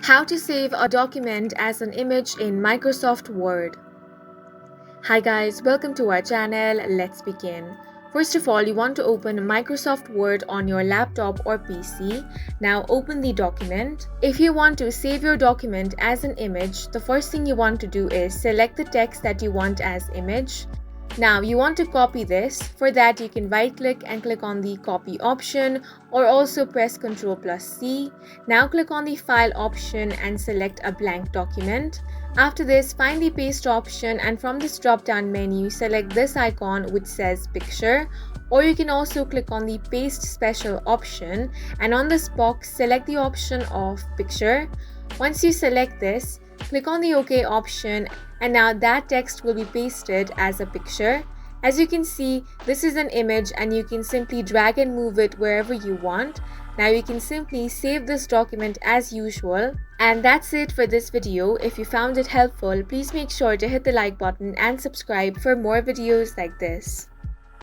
How to save a document as an image in Microsoft Word. Hi guys, welcome to our channel. Let's begin. First of all, you want to open Microsoft Word on your laptop or PC. Now open the document. If you want to save your document as an image, the first thing you want to do is select the text that you want as image. Now you want to copy this. For that, you can right click and click on the copy option, or also press Ctrl+C. Now click on the file option and select a blank document. After this, find the paste option, and from this drop down menu select this icon which says picture, or you can also click on the paste special option, and on this box select the option of picture. Once you select this, click on the OK option, and now that text will be pasted as a picture. As you can see, this is an image and you can simply drag and move it wherever you want. Now you can simply save this document as usual. And that's it for this video. If you found it helpful, please make sure to hit the like button and subscribe for more videos like this.